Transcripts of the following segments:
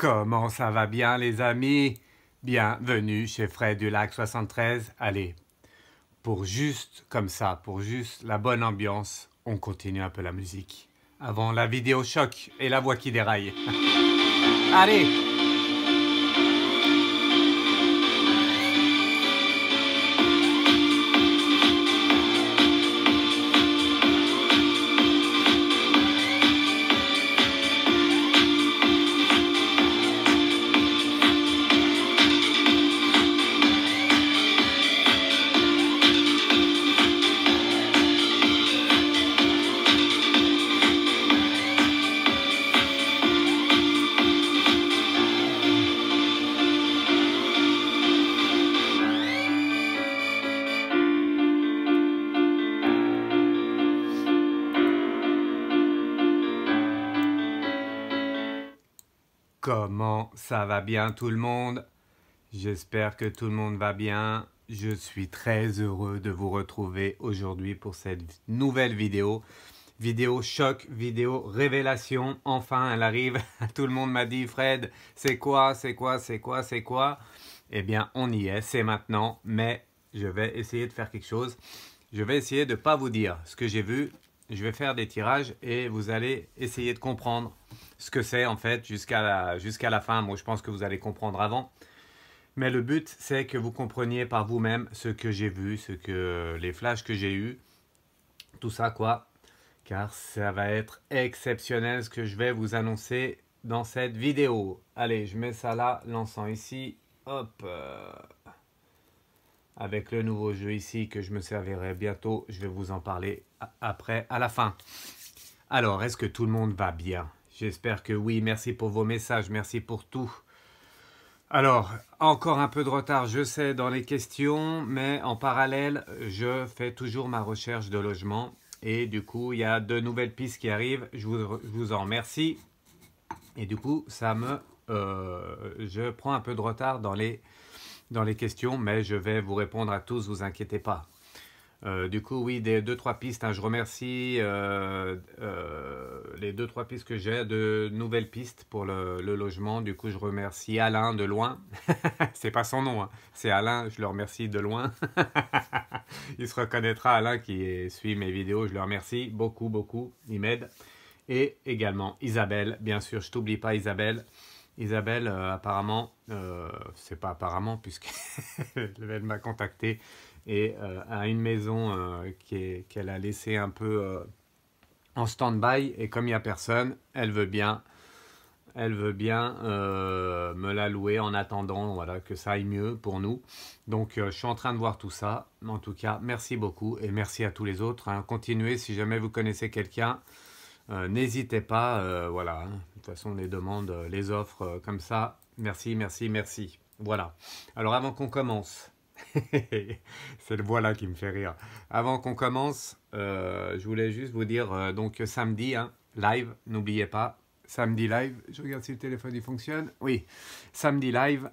Comment ça va bien les amis? Bienvenue chez Fred du Lac 73. Allez, pour juste comme ça, pour juste la bonne ambiance, on continue un peu la musique. Avant la vidéo choc et la voix qui déraille. Allez! Comment ça va bien tout le monde? J'espère que tout le monde va bien. Je suis très heureux de vous retrouver aujourd'hui pour cette nouvelle vidéo. Vidéo choc, vidéo révélation. Enfin, elle arrive. Tout le monde m'a dit, Fred, c'est quoi? Eh bien, on y est, c'est maintenant. Mais je vais essayer de faire quelque chose. Je vais essayer de ne pas vous dire ce que j'ai vu. Je vais faire des tirages et vous allez essayer de comprendre ce que c'est en fait jusqu'à la fin. Moi, je pense que vous allez comprendre avant. Mais le but, c'est que vous compreniez par vous-même ce que j'ai vu, les flashs que j'ai eus. Tout ça quoi. Car ça va être exceptionnel ce que je vais vous annoncer dans cette vidéo. Allez, je mets ça là, l'encens ici. Hop. Avec le nouveau jeu ici que je me servirai bientôt. Je vais vous en parler après, à la fin. Alors, est-ce que tout le monde va bien? J'espère que oui. Merci pour vos messages. Merci pour tout. Alors, encore un peu de retard, je sais, dans les questions. Mais en parallèle, je fais toujours ma recherche de logement. Et du coup, il y a de nouvelles pistes qui arrivent. Je vous en remercie. Et du coup, je prends un peu de retard dans les questions, mais je vais vous répondre à tous, vous inquiétez pas. Du coup, oui, des 2-3 pistes, hein, je remercie les 2-3 pistes que j'ai, de nouvelles pistes pour le logement. Du coup, je remercie Alain de loin. C'est pas son nom, hein, c'est Alain, je le remercie de loin. Il se reconnaîtra, Alain, qui suit mes vidéos, je le remercie beaucoup, beaucoup, il m'aide. Et également Isabelle, bien sûr, je t'oublie pas Isabelle. Isabelle, apparemment, c'est pas apparemment puisqu'elle m'a contacté et a une maison qu'elle a laissée un peu en stand-by et comme il n'y a personne, elle veut bien me la louer en attendant voilà, que ça aille mieux pour nous. Donc je suis en train de voir tout ça. En tout cas, merci beaucoup et merci à tous les autres. Hein. Continuez si jamais vous connaissez quelqu'un. N'hésitez pas, voilà, hein. De toute façon les demandes, les offres comme ça, merci, merci, merci. Voilà, alors avant qu'on commence, c'est le voilà qui me fait rire. Avant qu'on commence, je voulais juste vous dire, donc samedi, hein, live, n'oubliez pas, samedi live, je regarde si le téléphone il fonctionne, oui, samedi live,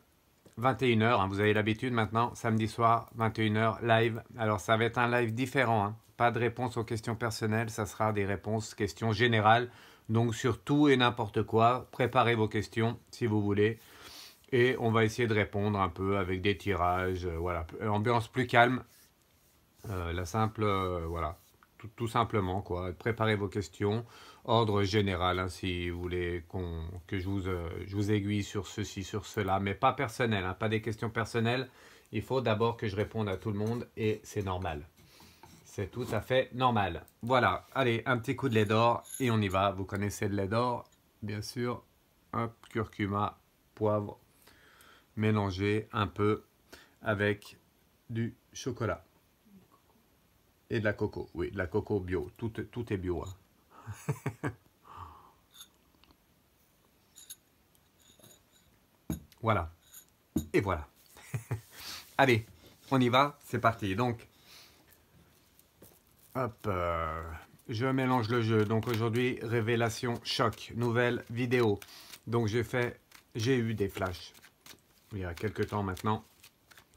21h, hein, vous avez l'habitude maintenant, samedi soir, 21h, live, alors ça va être un live différent, hein. Pas de réponse aux questions personnelles, ça sera des réponses, questions générales. Donc sur tout et n'importe quoi, préparez vos questions si vous voulez. Et on va essayer de répondre un peu avec des tirages, voilà. Ambiance plus calme, la simple, voilà, tout simplement quoi. Préparez vos questions, ordre général, hein, si vous voulez que je vous aiguille sur ceci, sur cela, mais pas personnel, hein, pas des questions personnelles. Il faut d'abord que je réponde à tout le monde et c'est normal. C'est tout à fait normal. Voilà, allez, un petit coup de lait d'or et on y va. Vous connaissez le lait d'or, bien sûr. Hop, curcuma, poivre, mélangé un peu avec du chocolat. Et de la coco, oui, de la coco bio. Tout est bio. Hein. Voilà. Et voilà. Allez, on y va, c'est parti. Donc, hop, je mélange le jeu. Donc aujourd'hui, révélation choc, nouvelle vidéo. Donc j'ai eu des flashs il y a quelques temps maintenant.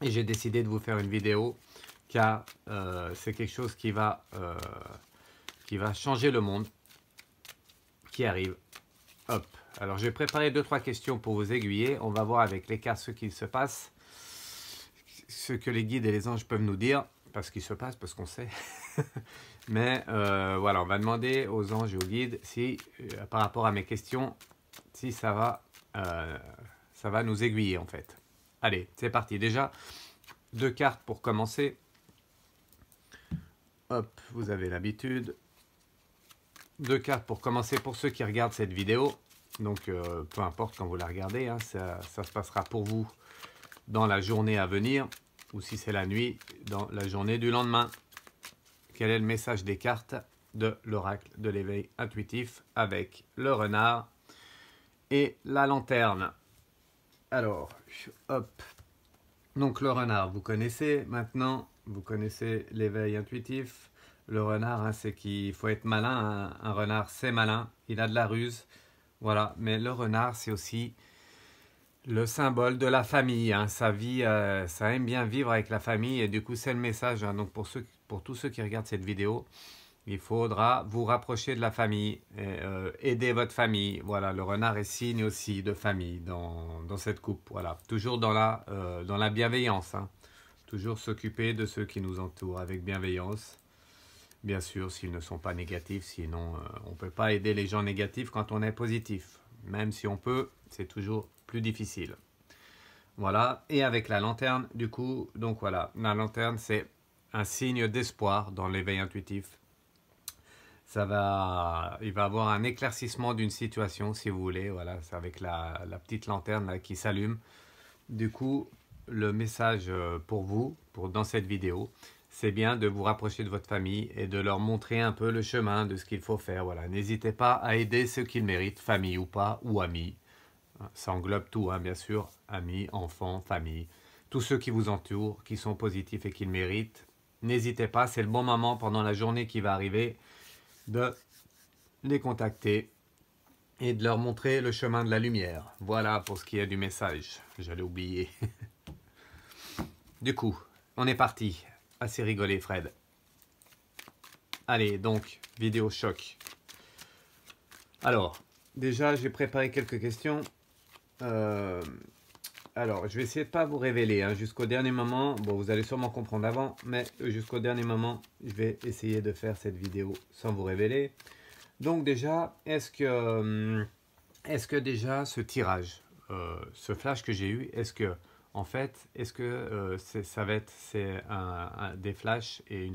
Et j'ai décidé de vous faire une vidéo car c'est quelque chose qui va changer le monde, qui arrive. Hop. Alors, j'ai préparé 2-3 questions pour vous aiguiller. On va voir avec les cartes ce qu'il se passe, ce que les guides et les anges peuvent nous dire, parce qu'il se passe, parce qu'on sait. Mais voilà, on va demander aux anges et aux guides si, par rapport à mes questions, si ça va nous aiguiller en fait. Allez, c'est parti. Déjà, 2 cartes pour commencer. Hop, vous avez l'habitude. 2 cartes pour commencer pour ceux qui regardent cette vidéo. Donc, peu importe quand vous la regardez, hein, ça se passera pour vous dans la journée à venir, ou si c'est la nuit, dans la journée du lendemain. Quel est le message des cartes de l'oracle de l'éveil intuitif avec le renard et la lanterne? Alors, hop. Donc le renard, vous connaissez maintenant, vous connaissez l'éveil intuitif. Le renard, hein, c'est qu'il faut être malin. Hein. Un renard, c'est malin, il a de la ruse. Voilà, mais le renard, c'est aussi le symbole de la famille. Hein. Ça aime bien vivre avec la famille et du coup, c'est le message. Hein. Donc pour tous ceux qui regardent cette vidéo, il faudra vous rapprocher de la famille, et, aider votre famille. Voilà, le renard est signe aussi de famille dans cette coupe. Voilà, toujours dans la bienveillance. Hein. Toujours s'occuper de ceux qui nous entourent avec bienveillance. Bien sûr, s'ils ne sont pas négatifs, sinon on ne peut pas aider les gens négatifs quand on est positif. Même si on peut, c'est toujours plus difficile. Voilà, et avec la lanterne, du coup, donc voilà, la lanterne c'est un signe d'espoir dans l'éveil intuitif. Il va avoir un éclaircissement d'une situation, si vous voulez. Voilà, c'est avec la petite lanterne là, qui s'allume. Du coup, le message pour vous, dans cette vidéo, c'est bien de vous rapprocher de votre famille et de leur montrer un peu le chemin de ce qu'il faut faire. Voilà, n'hésitez pas à aider ceux qui le méritent, famille ou pas, ou amis. Ça englobe tout, hein, bien sûr, amis, enfants, famille. Tous ceux qui vous entourent, qui sont positifs et qui le méritent. N'hésitez pas, c'est le bon moment pendant la journée qui va arriver de les contacter et de leur montrer le chemin de la lumière. Voilà pour ce qui est du message. J'allais oublier. Du coup, on est parti. Assez rigolé, Fred. Allez, donc, vidéo choc. Alors, déjà, j'ai préparé quelques questions. Alors, je vais essayer de ne pas vous révéler hein, jusqu'au dernier moment. Bon, vous allez sûrement comprendre avant, mais jusqu'au dernier moment, je vais essayer de faire cette vidéo sans vous révéler. Donc déjà, est-ce que déjà ce tirage, ce flash que j'ai eu, est-ce que en fait, est-ce que ça va être des flashs et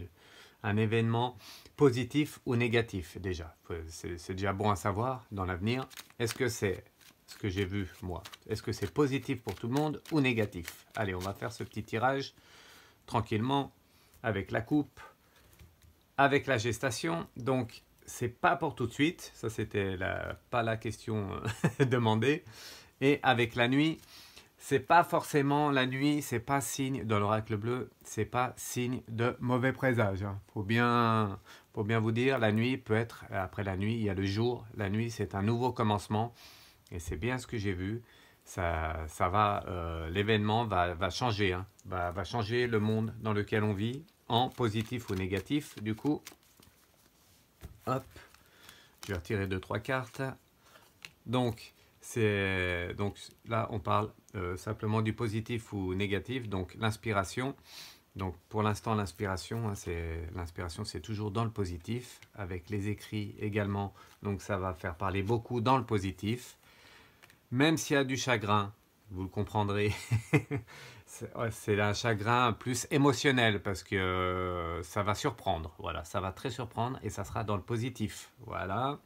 un événement positif ou négatif déjà? C'est déjà bon à savoir dans l'avenir. Est-ce que c'est ce que j'ai vu moi? Est-ce que c'est positif pour tout le monde ou négatif? Allez, on va faire ce petit tirage tranquillement avec la coupe, avec la gestation. Donc, c'est pas pour tout de suite. Ça, c'était pas la question demandée. Et avec la nuit, c'est pas forcément la nuit, c'est pas signe dans l'oracle bleu, c'est pas signe de mauvais présage. Hein. Faut bien vous dire, la nuit peut être, après la nuit, il y a le jour. La nuit, c'est un nouveau commencement. Et c'est bien ce que j'ai vu. L'événement va changer. Hein. Va changer le monde dans lequel on vit, en positif ou négatif. Du coup, hop, je vais retirer 2-3 cartes. Donc là, on parle simplement du positif ou négatif. Donc, l'inspiration. Donc, pour l'instant, l'inspiration, hein, c'est toujours dans le positif, avec les écrits également. Donc, ça va faire parler beaucoup dans le positif. Même s'il y a du chagrin, vous le comprendrez, c'est un chagrin plus émotionnel parce que ça va surprendre. Voilà, ça va très surprendre et ça sera dans le positif. Voilà.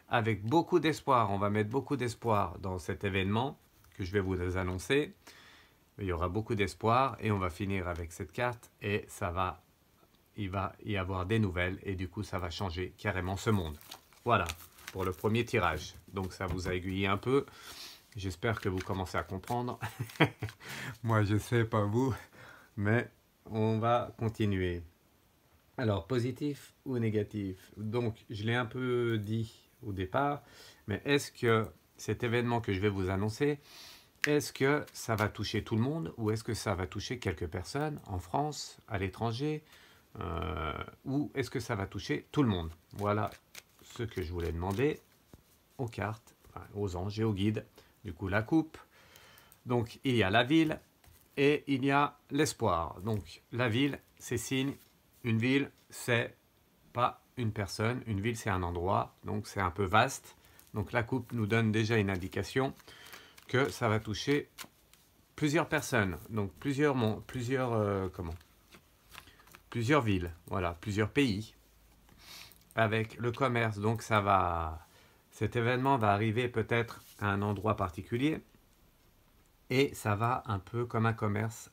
Avec beaucoup d'espoir, on va mettre beaucoup d'espoir dans cet événement que je vais vous annoncer. Il y aura beaucoup d'espoir et on va finir avec cette carte et il va y avoir des nouvelles et du coup ça va changer carrément ce monde. Voilà pour le premier tirage. Donc ça vous a aiguillé un peu. J'espère que vous commencez à comprendre. Moi je sais pas vous, mais on va continuer. Alors positif ou négatif? Donc je l'ai un peu dit au départ, mais est-ce que cet événement que je vais vous annoncer, est-ce que ça va toucher tout le monde ou est-ce que ça va toucher quelques personnes en France, à l'étranger, ou est-ce que ça va toucher tout le monde? Voilà ce que je voulais demander aux cartes aux anges et aux guides. Du coup, la coupe. Donc, il y a la ville et il y a l'espoir. Donc, la ville, c'est signe. Une ville, c'est pas une personne. Une ville, c'est un endroit. Donc, c'est un peu vaste. Donc, la coupe nous donne déjà une indication que ça va toucher plusieurs personnes. Donc, plusieurs villes. Voilà, plusieurs pays. Avec le commerce. Donc, cet événement va arriver peut-être à un endroit particulier. Et ça va un peu comme un commerce,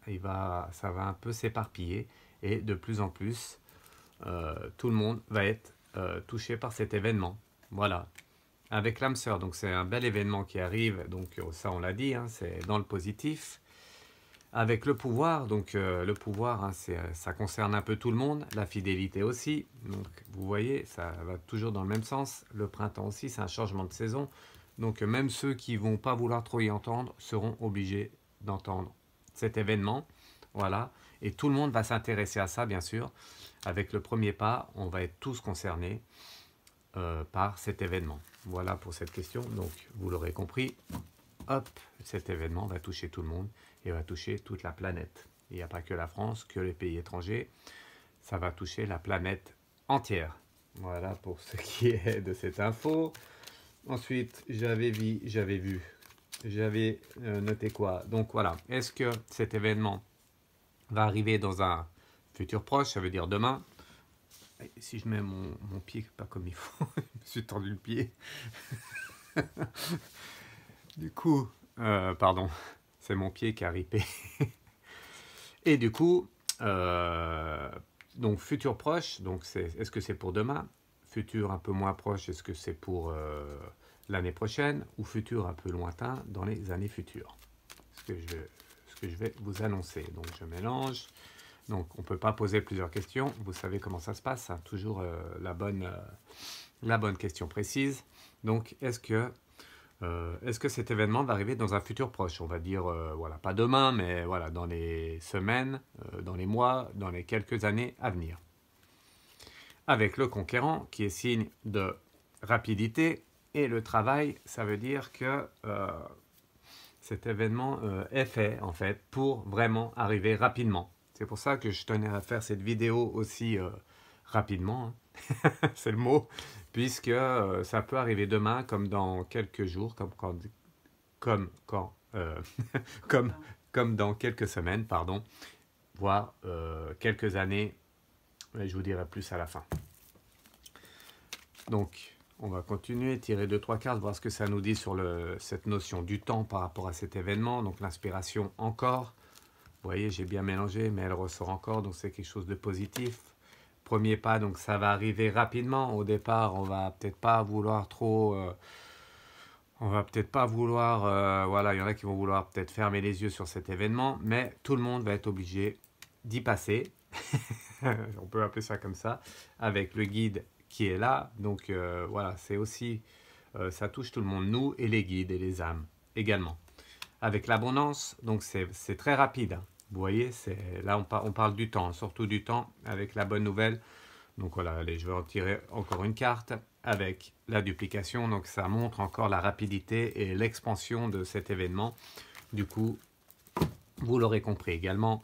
ça va un peu s'éparpiller et de plus en plus, tout le monde va être touché par cet événement. Voilà, avec l'âme sœur, donc c'est un bel événement qui arrive, donc ça on l'a dit, hein, c'est dans le positif. Avec le pouvoir, donc le pouvoir, hein, ça concerne un peu tout le monde, la fidélité aussi, donc vous voyez, ça va toujours dans le même sens. Le printemps aussi, c'est un changement de saison. Donc même ceux qui vont pas vouloir trop y entendre seront obligés d'entendre cet événement. Voilà. Et tout le monde va s'intéresser à ça, bien sûr. Avec le premier pas, on va être tous concernés par cet événement. Voilà pour cette question. Donc vous l'aurez compris, hop, cet événement va toucher tout le monde et va toucher toute la planète. Il n'y a pas que la France, que les pays étrangers. Ça va toucher la planète entière. Voilà pour ce qui est de cette info. Ensuite, j'avais noté quoi? Donc voilà, est-ce que cet événement va arriver dans un futur proche, ça veut dire demain? Et si je mets mon pied pas comme il faut, je me suis tendu le pied. Du coup, pardon, c'est mon pied qui a ripé. Et du coup, donc futur proche, donc est-ce que c'est pour demain? Futur un peu moins proche, est-ce que c'est pour l'année prochaine? Ou futur un peu lointain dans les années futures? Ce que je vais vous annoncer. Donc je mélange. Donc on ne peut pas poser plusieurs questions. Vous savez comment ça se passe, hein, toujours la bonne question précise. Donc est-ce que cet événement va arriver dans un futur proche? On va dire, voilà, pas demain, mais voilà, dans les semaines, dans les mois, dans les quelques années à venir. Avec le conquérant, qui est signe de rapidité, et le travail, ça veut dire que cet événement est fait, en fait, pour vraiment arriver rapidement. C'est pour ça que je tenais à faire cette vidéo aussi rapidement, hein. C'est le mot, puisque ça peut arriver demain, comme dans quelques jours, comme dans quelques semaines, pardon, voire quelques années. Mais je vous dirai plus à la fin. Donc, on va continuer, tirer 2-3 cartes, voir ce que ça nous dit sur cette notion du temps par rapport à cet événement. Donc, l'inspiration encore. Vous voyez, j'ai bien mélangé, mais elle ressort encore, donc c'est quelque chose de positif. Premier pas, donc ça va arriver rapidement. Au départ, on va peut-être pas vouloir trop... voilà, il y en a qui vont vouloir peut-être fermer les yeux sur cet événement, mais tout le monde va être obligé d'y passer. On peut appeler ça comme ça, avec le guide qui est là. Donc voilà, c'est aussi, ça touche tout le monde, nous et les guides et les âmes également. Avec l'abondance, donc c'est très rapide. Vous voyez, là on parle du temps, surtout du temps avec la bonne nouvelle. Donc voilà, allez, je vais en tirer encore une carte avec la duplication. Donc ça montre encore la rapidité et l'expansion de cet événement. Du coup, vous l'aurez compris également,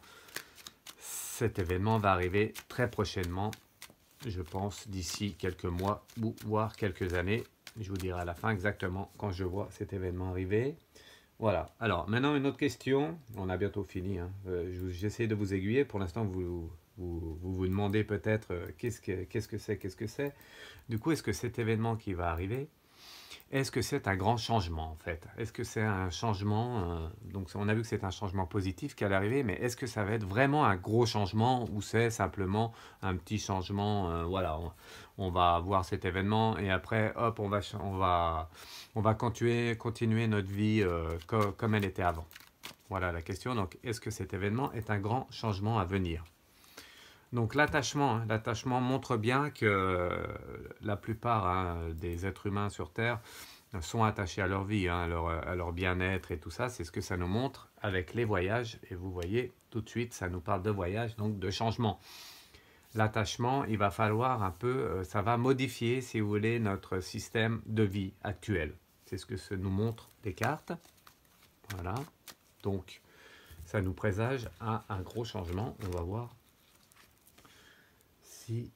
cet événement va arriver très prochainement, je pense d'ici quelques mois ou voire quelques années. Je vous dirai à la fin exactement quand je vois cet événement arriver. Voilà. Alors, maintenant une autre question. On a bientôt fini, hein. J'essaie de vous aiguiller. Pour l'instant, vous demandez peut-être qu'est-ce que c'est. Du coup, est-ce que cet événement qui va arriver, est-ce que c'est un grand changement en fait? Est-ce que c'est un changement, donc on a vu que c'est un changement positif qui allait arriver, mais est-ce que ça va être vraiment un gros changement ou c'est simplement un petit changement, voilà, on va voir cet événement et après hop, on va continuer notre vie comme elle était avant. Voilà la question. Donc est-ce que cet événement est un grand changement à venir? Donc l'attachement, hein, l'attachement montre bien que la plupart, hein, des êtres humains sur Terre sont attachés à leur vie, hein, à leur bien-être et tout ça. C'est ce que ça nous montre avec les voyages. Et vous voyez, tout de suite, ça nous parle de voyage, donc de changement. L'attachement, il va falloir un peu, ça va modifier, si vous voulez, notre système de vie actuel. C'est ce que ça nous montre les cartes. Voilà. Donc, ça nous présage à un gros changement. On va voir si...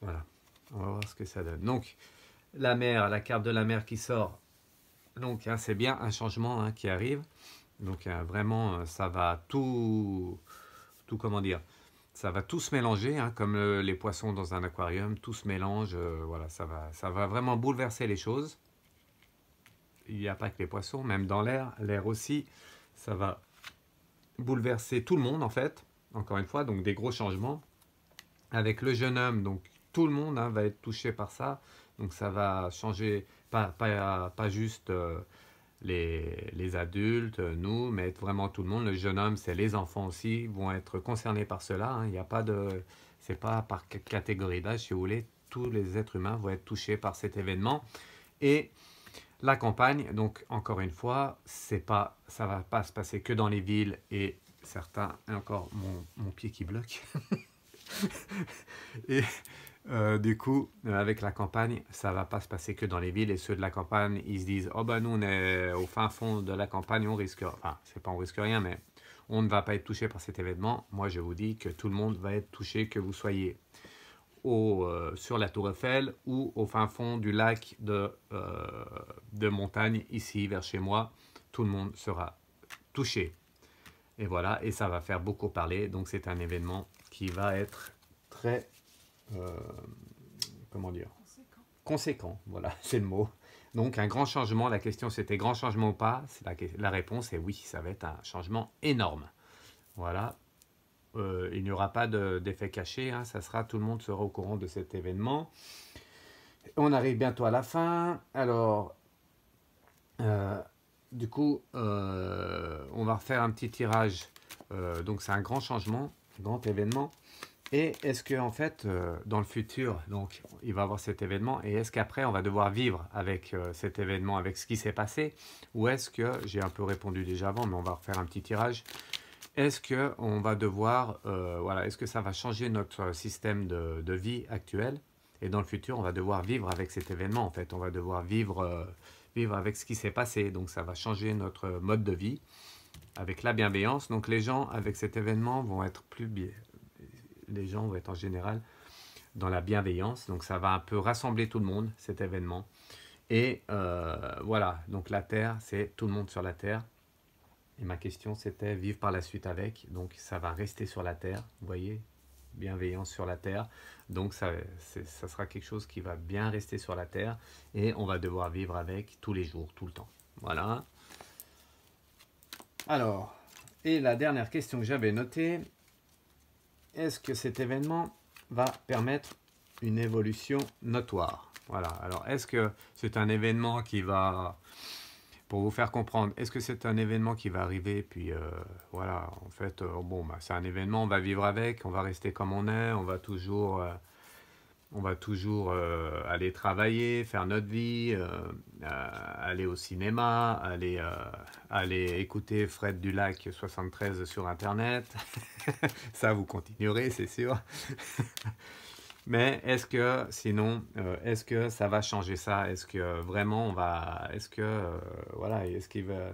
voilà. On va voir ce que ça donne. Donc, la mer, la carte de la mer qui sort. Donc, hein, c'est bien un changement hein, qui arrive. Donc, vraiment, ça va tout comment dire, ça va tout se mélanger, hein, comme les poissons dans un aquarium, tout se mélange, voilà, ça va vraiment bouleverser les choses. Il n'y a pas que les poissons, même dans l'air aussi, ça va bouleverser tout le monde en fait, encore une fois, donc des gros changements. Avec le jeune homme, donc tout le monde hein, va être touché par ça, donc ça va changer, pas juste les adultes, nous, mais vraiment tout le monde. Le jeune homme, c'est les enfants aussi, vont être concernés par cela. Hein. Il n'y a pas de... C'est pas par catégorie d'âge, si vous voulez. Tous les êtres humains vont être touchés par cet événement. Et la campagne, donc encore une fois, ça ne va pas se passer que dans les villes et certains... Et encore mon pied qui bloque. Et... du coup, avec la campagne, ça va pas se passer que dans les villes et ceux de la campagne, ils se disent « Oh ben nous on est au fin fond de la campagne, on risque... » Enfin, c'est pas on risque rien, mais on ne va pas être touché par cet événement. Moi, je vous dis que tout le monde va être touché, que vous soyez sur la Tour Eiffel ou au fin fond du lac de montagne, ici, vers chez moi. Tout le monde sera touché. Et voilà, et ça va faire beaucoup parler. Donc c'est un événement qui va être très... comment dire, conséquent, voilà, c'est le mot. Donc un grand changement, la question c'était grand changement ou pas, la réponse est oui, ça va être un changement énorme. Voilà, il n'y aura pas d'effet caché, hein, ça sera, tout le monde sera au courant de cet événement. On arrive bientôt à la fin, alors du coup on va refaire un petit tirage, donc c'est un grand changement, grand événement. Et est-ce que en fait, dans le futur, donc il va y avoir cet événement, et est-ce qu'après on va devoir vivre avec cet événement, avec ce qui s'est passé, ou est-ce que, j'ai un peu répondu déjà avant, mais on va refaire un petit tirage, est-ce que on va devoir, voilà, est-ce que ça va changer notre système de vie actuel, et dans le futur on va devoir vivre avec cet événement, en fait, on va devoir vivre avec ce qui s'est passé, donc ça va changer notre mode de vie, avec la bienveillance, donc les gens avec cet événement vont être plus bien. Les gens vont être en général dans la bienveillance. Donc ça va un peu rassembler tout le monde, cet événement. Et voilà, donc la Terre, c'est tout le monde sur la Terre. Et ma question, c'était vivre par la suite avec. Donc ça va rester sur la Terre, vous voyez, bienveillance sur la Terre. Donc ça sera quelque chose qui va bien rester sur la Terre. Et on va devoir vivre avec tous les jours, tout le temps. Voilà. Alors, et la dernière question que j'avais notée, est-ce que cet événement va permettre une évolution notoire? Voilà, alors est-ce que c'est un événement qui va, pour vous faire comprendre, est-ce que c'est un événement qui va arriver, puis voilà, en fait, bon, bah, c'est un événement, on va vivre avec, on va rester comme on est, on va toujours aller travailler, faire notre vie, aller au cinéma, aller écouter Fred Dulac 73 sur Internet. Ça, vous continuerez, c'est sûr. Mais est-ce que, sinon, est-ce que ça va changer ça? Est-ce que vraiment on va... Est-ce que, voilà,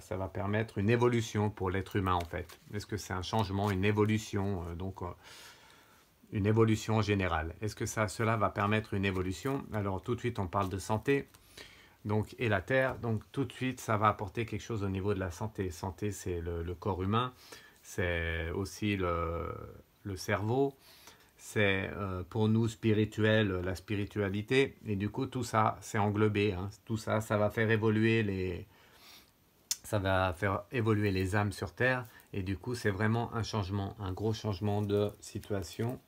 ça va permettre une évolution pour l'être humain, en fait? Est-ce que c'est un changement, une évolution, donc... une évolution générale. Est-ce que cela va permettre une évolution? Alors tout de suite on parle de santé, donc, et la Terre, donc tout de suite ça va apporter quelque chose au niveau de la santé. Santé, c'est le corps humain, c'est aussi le cerveau, c'est pour nous spirituel, la spiritualité, et du coup tout ça c'est englobé, hein. Tout ça, ça va faire évoluer les âmes sur Terre, et du coup c'est vraiment un changement, un gros changement de situation.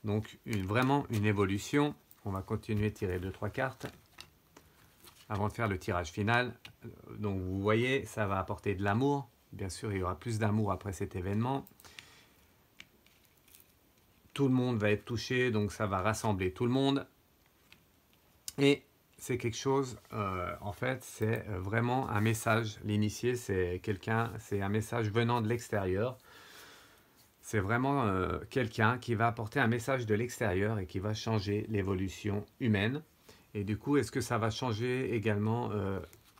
Donc vraiment une évolution. On va continuer de tirer 2-3 cartes avant de faire le tirage final. Donc vous voyez, ça va apporter de l'amour. Bien sûr, il y aura plus d'amour après cet événement. Tout le monde va être touché, donc ça va rassembler tout le monde. Et c'est quelque chose, en fait, c'est vraiment un message. L'initié, c'est un message venant de l'extérieur. C'est vraiment quelqu'un qui va apporter un message de l'extérieur et qui va changer l'évolution humaine. Et du coup, est-ce que ça va changer également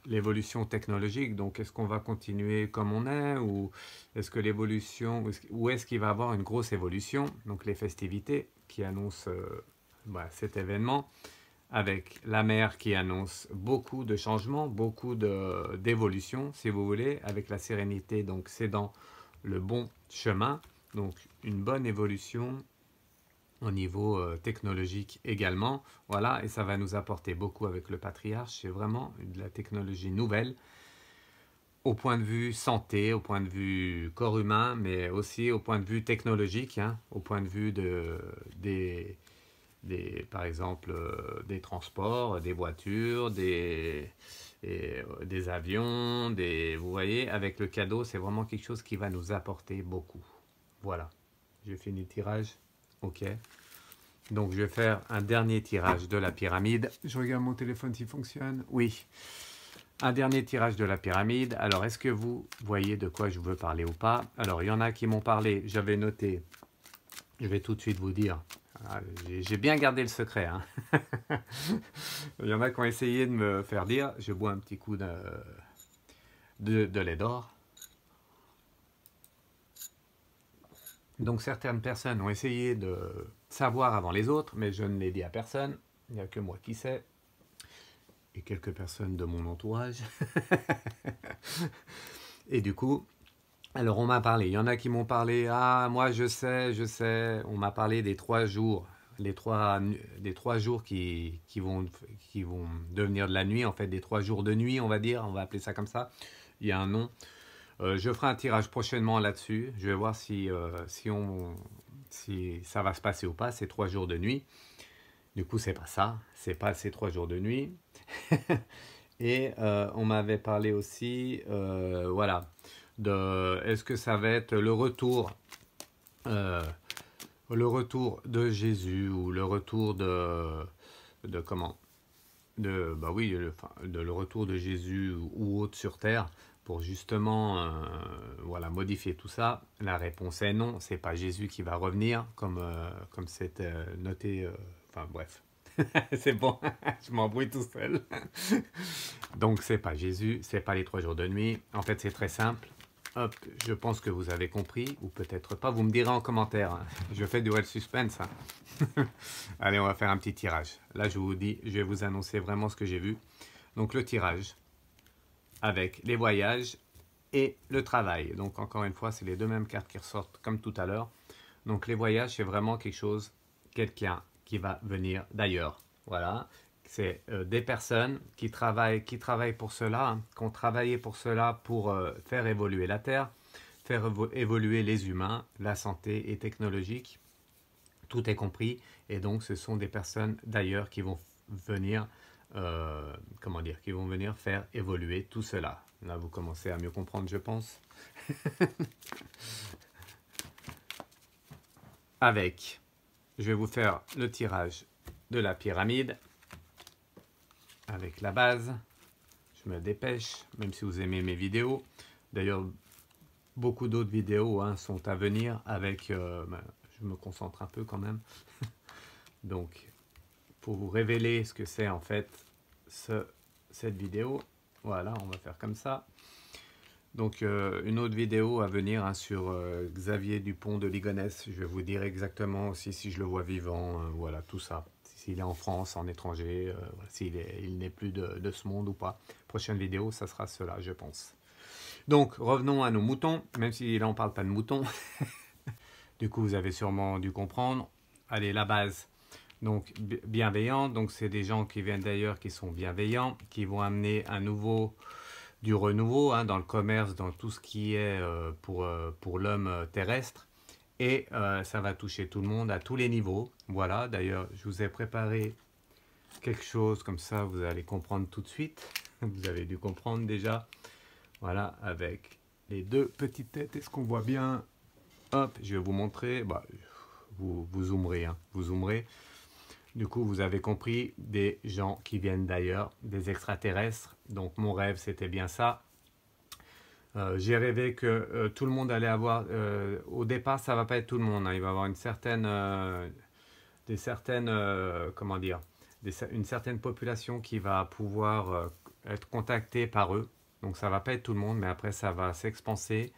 l'évolution technologique? Donc, est-ce qu'on va continuer comme on est ou est-ce que l'évolution, ou est-ce qu'il va y avoir une grosse évolution? Donc, les festivités qui annoncent cet événement avec la mer qui annonce beaucoup de changements, beaucoup d'évolutions, si vous voulez, avec la sérénité. Donc, c'est dans le bon chemin. Donc, une bonne évolution au niveau technologique également. Voilà, et ça va nous apporter beaucoup avec le patriarche. C'est vraiment de la technologie nouvelle au point de vue santé, au point de vue corps humain, mais aussi au point de vue technologique, hein, au point de vue par exemple, des transports, des voitures, des avions, vous voyez, avec le cadeau, c'est vraiment quelque chose qui va nous apporter beaucoup. Voilà, j'ai fini le tirage. Ok. Donc, je vais faire un dernier tirage de la pyramide. Je regarde mon téléphone s'il fonctionne. Oui. Un dernier tirage de la pyramide. Alors, est-ce que vous voyez de quoi je veux parler ou pas? Alors, il y en a qui m'ont parlé. J'avais noté. Je vais tout de suite vous dire. J'ai bien gardé le secret. Hein. Il y en a qui ont essayé de me faire dire. Je bois un petit coup de lait d'or. Donc, certaines personnes ont essayé de savoir avant les autres, mais je ne l'ai dit à personne. Il n'y a que moi qui sais. Et quelques personnes de mon entourage. Et du coup, alors on m'a parlé. Il y en a qui m'ont parlé. Ah, moi je sais. On m'a parlé des 3 jours. Des trois jours qui vont devenir de la nuit. En fait, des 3 jours de nuit, on va dire. On va appeler ça comme ça. Il y a un nom. Je ferai un tirage prochainement là-dessus. Je vais voir si ça va se passer ou pas, ces 3 jours de nuit. Du coup, c'est pas ça. C'est pas ces 3 jours de nuit. Et on m'avait parlé aussi, voilà, est-ce que ça va être le retour de Jésus ou le retour de comment? Bah oui, le retour de Jésus ou autre sur terre pour justement voilà, modifier tout ça. La réponse est non, c'est pas Jésus qui va revenir comme c'est noté. Enfin bref, c'est bon, je m'embrouille tout seul. Donc c'est pas Jésus, c'est pas les 3 jours de nuit. En fait, c'est très simple. Hop, je pense que vous avez compris, ou peut-être pas. Vous me direz en commentaire. Hein. Je fais durer le suspense. Hein. Allez, on va faire un petit tirage. Là, je vous dis, je vais vous annoncer vraiment ce que j'ai vu. Donc le tirage avec les voyages et le travail. Donc encore une fois, c'est les deux mêmes cartes qui ressortent comme tout à l'heure. Donc les voyages, c'est vraiment quelque chose, quelqu'un qui va venir d'ailleurs. Voilà. C'est des personnes qui travaillent pour cela, hein, qui ont travaillé pour cela, pour faire évoluer la Terre, faire évoluer les humains, la santé et technologique. Tout est compris. Et donc, ce sont des personnes d'ailleurs qui vont venir, qui vont venir faire évoluer tout cela. Là, vous commencez à mieux comprendre, je pense. Avec, je vais vous faire le tirage de la pyramide. Avec la base, je me dépêche, même si vous aimez mes vidéos. D'ailleurs, beaucoup d'autres vidéos sont à venir avec... je me concentre un peu quand même. Donc, pour vous révéler ce que c'est en fait cette vidéo, voilà, on va faire comme ça. Donc, une autre vidéo à venir sur Xavier Dupont de Ligonnès. Je vais vous dire exactement aussi si je le vois vivant, voilà, tout ça. S'il est en France, en étranger, s'il n'est plus de ce monde ou pas. Prochaine vidéo, ça sera cela, je pense. Donc, revenons à nos moutons, même si là, on ne parle pas de moutons. Du coup, vous avez sûrement dû comprendre. Allez, la base. Donc, bienveillant. Donc, c'est des gens qui viennent d'ailleurs, qui sont bienveillants, qui vont amener du renouveau dans le commerce, dans tout ce qui est pour l'homme terrestre. Et ça va toucher tout le monde à tous les niveaux. Voilà, d'ailleurs, je vous ai préparé quelque chose comme ça, vous allez comprendre tout de suite. Vous avez dû comprendre déjà. Voilà, avec les 2 petites têtes. Est-ce qu'on voit bien? Hop, je vais vous montrer. Bah, vous zoomerez, hein, vous zoomerez. Du coup, vous avez compris, des gens qui viennent d'ailleurs, des extraterrestres. Donc, mon rêve, c'était bien ça. J'ai rêvé que tout le monde allait avoir... au départ, ça va pas être tout le monde. Hein, il va y avoir comment dire, une certaine population qui va pouvoir être contactée par eux. Donc ça va pas être tout le monde, mais après ça va s'expanser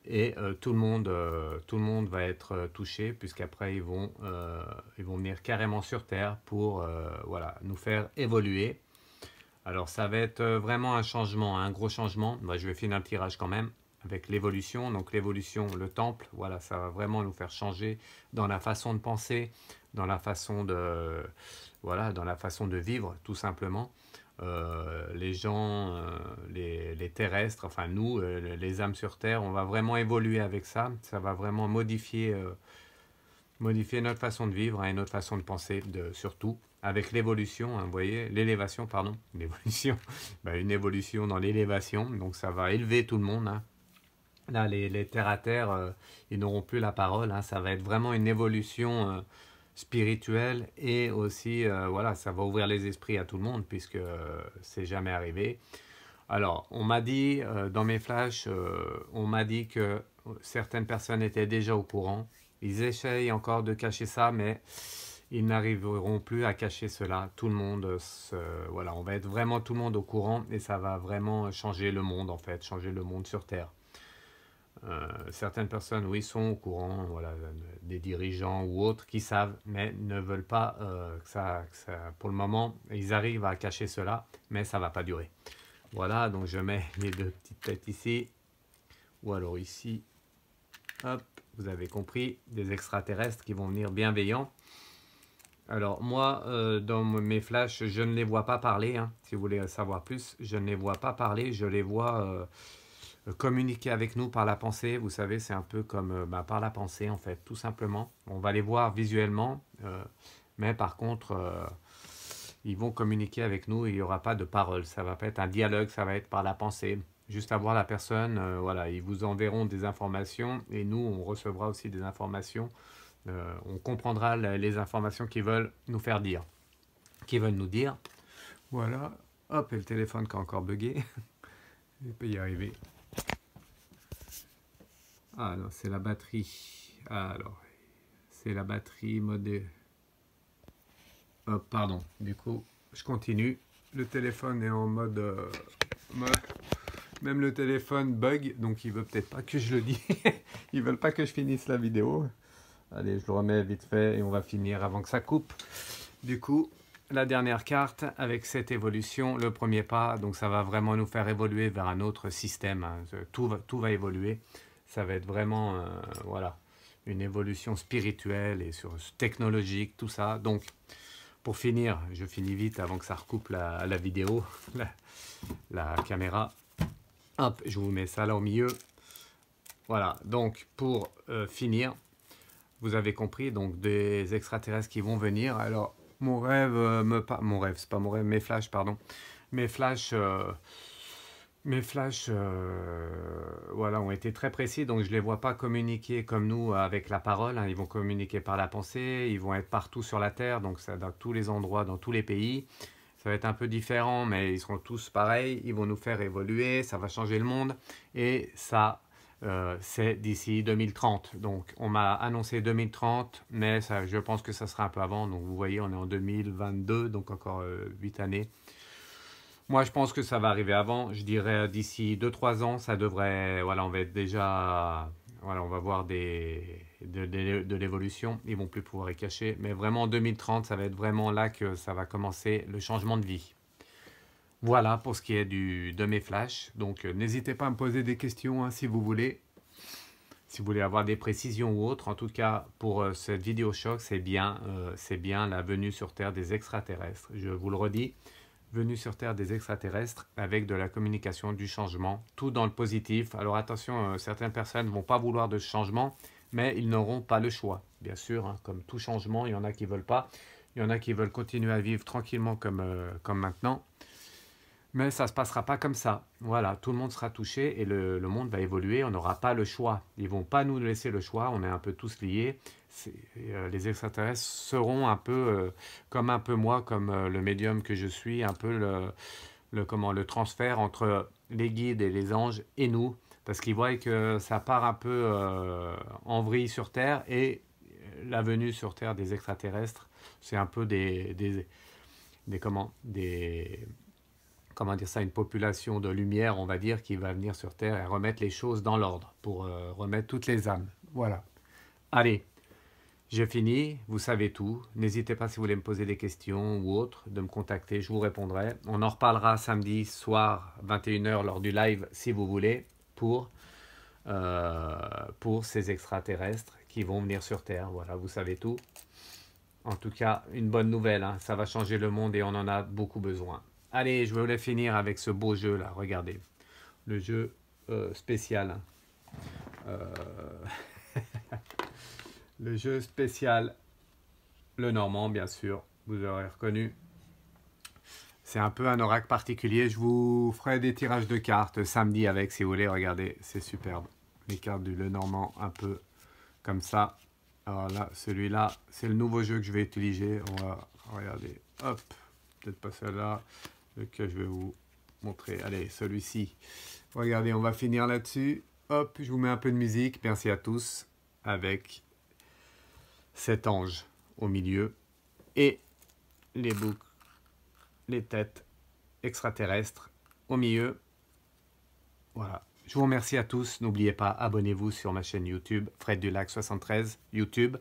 et tout le monde va être touché, puisqu'après ils vont venir carrément sur Terre pour voilà, nous faire évoluer. Alors ça va être vraiment un changement, un gros changement. Moi, je vais finir le tirage quand même avec l'évolution. Donc l'évolution, le temple, voilà, ça va vraiment nous faire changer dans la façon de penser, dans la façon de, voilà, dans la façon de vivre, tout simplement. Les gens, les terrestres, enfin nous, les âmes sur Terre, on va vraiment évoluer avec ça. Ça va vraiment modifier notre façon de vivre, hein, et notre façon de penser, surtout avec l'évolution, hein, vous voyez, l'élévation, pardon, l'évolution, bah, une évolution dans l'élévation, donc ça va élever tout le monde, hein. Là, les terre à terre, ils n'auront plus la parole, hein, ça va être vraiment une évolution spirituelle, et aussi, voilà, ça va ouvrir les esprits à tout le monde, puisque c'est jamais arrivé. Alors, on m'a dit, dans mes flashs, on m'a dit que certaines personnes étaient déjà au courant. Ils essayent encore de cacher ça, mais ils n'arriveront plus à cacher cela. Tout le monde, voilà, on va être vraiment tout le monde au courant, et ça va vraiment changer le monde, en fait, changer le monde sur Terre. Certaines personnes, oui, sont au courant, voilà, des dirigeants ou autres qui savent, mais ne veulent pas pour le moment, ils arrivent à cacher cela, mais ça ne va pas durer. Voilà, donc je mets les deux petites têtes ici, ou alors ici, hop, vous avez compris, des extraterrestres qui vont venir bienveillants. Alors moi, dans mes flashs, je ne les vois pas parler, hein, si vous voulez savoir plus, je ne les vois pas parler, je les vois communiquer avec nous par la pensée. Vous savez, c'est un peu comme par la pensée, en fait, tout simplement. On va les voir visuellement, mais par contre, ils vont communiquer avec nous, il n'y aura pas de parole, ça va pas être un dialogue, ça va être par la pensée. Juste à voir la personne, voilà, ils vous enverront des informations, et nous, on recevra aussi des informations. On comprendra les informations qu'ils veulent nous faire dire, qu'ils veulent nous dire. Voilà, hop, et le téléphone qui a encore bugué. Il peut y arriver. Ah non, c'est la batterie. Alors, c'est la batterie mode... Hop, pardon. Du coup, je continue. Le téléphone est en mode... Même le téléphone bug, donc il veut peut-être pas que je le dise. Ils veulent pas que je finisse la vidéo. Allez, je le remets vite fait et on va finir avant que ça coupe. Du coup, la dernière carte avec cette évolution, le premier pas, donc ça va vraiment nous faire évoluer vers un autre système, hein. Tout va évoluer. Ça va être vraiment, voilà, une évolution spirituelle et technologique, tout ça. Donc, pour finir, je finis vite avant que ça recoupe la vidéo, la caméra. Hop, je vous mets ça là au milieu. Voilà, donc pour finir, vous avez compris, donc des extraterrestres qui vont venir. Alors, mon rêve, mon rêve, c'est pas mon rêve, mes flashs, pardon. Mes flashs, voilà, ont été très précis, donc je ne les vois pas communiquer comme nous avec la parole, hein. Ils vont communiquer par la pensée, ils vont être partout sur la Terre, donc ça, dans tous les endroits, dans tous les pays. Ça va être un peu différent, mais ils seront tous pareils. Ils vont nous faire évoluer, ça va changer le monde. Et ça, c'est d'ici 2030. Donc, on m'a annoncé 2030, mais ça, je pense que ça sera un peu avant. Donc, vous voyez, on est en 2022, donc encore 8 années. Moi, je pense que ça va arriver avant. Je dirais d'ici 2-3 ans, ça devrait... Voilà, on va être déjà... Voilà, on va voir de l'évolution. Ils vont plus pouvoir y cacher. Mais vraiment, en 2030, ça va être vraiment là que ça va commencer le changement de vie. Voilà pour ce qui est de mes flashs. Donc, n'hésitez pas à me poser des questions, hein, si vous voulez. Si vous voulez avoir des précisions ou autres. En tout cas, pour cette vidéo choc, c'est bien la venue sur Terre des extraterrestres. Je vous le redis. Venus sur Terre des extraterrestres avec de la communication, du changement, tout dans le positif. Alors attention, certaines personnes ne vont pas vouloir de changement, mais ils n'auront pas le choix. Bien sûr, hein, comme tout changement, il y en a qui ne veulent pas. Il y en a qui veulent continuer à vivre tranquillement comme maintenant. Mais ça ne se passera pas comme ça. Voilà, tout le monde sera touché et le monde va évoluer. On n'aura pas le choix. Ils ne vont pas nous laisser le choix. On est un peu tous liés. Les extraterrestres seront un peu, comme un peu moi, comme le médium que je suis, un peu le transfert entre les guides et les anges et nous. Parce qu'ils voient que ça part un peu en vrille sur Terre et la venue sur Terre des extraterrestres, c'est un peu comment dire ça, une population de lumière, on va dire, qui va venir sur Terre et remettre les choses dans l'ordre, pour remettre toutes les âmes. Voilà. Allez, j'ai fini, vous savez tout. N'hésitez pas si vous voulez me poser des questions ou autres, de me contacter, je vous répondrai. On en reparlera samedi soir, 21h, lors du live, si vous voulez, pour ces extraterrestres qui vont venir sur Terre. Voilà, vous savez tout. En tout cas, une bonne nouvelle, hein. Ça va changer le monde et on en a beaucoup besoin. Allez, je voulais finir avec ce beau jeu là, regardez. Le jeu spécial. Le jeu spécial, le Normand, bien sûr, vous aurez reconnu. C'est un peu un oracle particulier. Je vous ferai des tirages de cartes samedi avec, si vous voulez. Regardez, c'est superbe. Les cartes du Le Normand, un peu comme ça. Alors là, celui-là, c'est le nouveau jeu que je vais utiliser. On va regarder. Hop, peut-être pas celui-là que je vais vous montrer. Allez, celui-ci. Regardez, on va finir là-dessus. Hop, je vous mets un peu de musique. Merci à tous. Avec cet ange au milieu. Et les boucles, les têtes extraterrestres au milieu. Voilà. Je vous remercie à tous. N'oubliez pas, abonnez-vous sur ma chaîne YouTube, Fred Dulac 73, YouTube.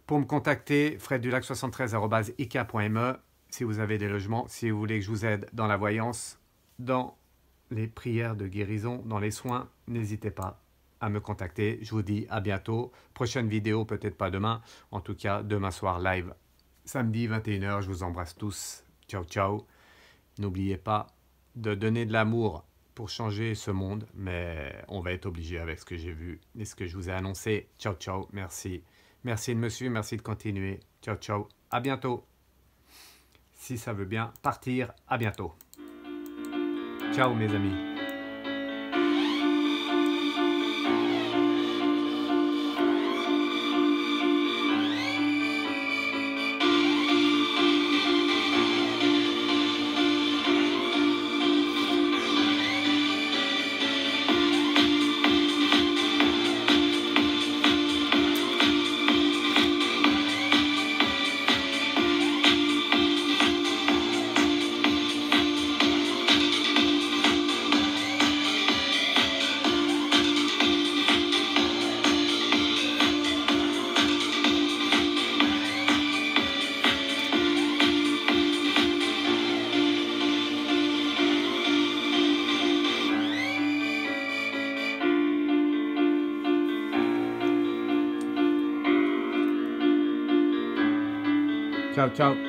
Pour me contacter, freddulac73@ika.me. Si vous avez des logements, si vous voulez que je vous aide dans la voyance, dans les prières de guérison, dans les soins, n'hésitez pas à me contacter. Je vous dis à bientôt. Prochaine vidéo, peut-être pas demain. En tout cas, demain soir live, samedi 21h. Je vous embrasse tous. Ciao, ciao. N'oubliez pas de donner de l'amour pour changer ce monde, mais on va être obligé avec ce que j'ai vu et ce que je vous ai annoncé. Ciao, ciao. Merci. Merci de me suivre. Merci de continuer. Ciao, ciao. À bientôt. Si ça veut bien partir, à bientôt. Ciao, mes amis. Ciao, ciao.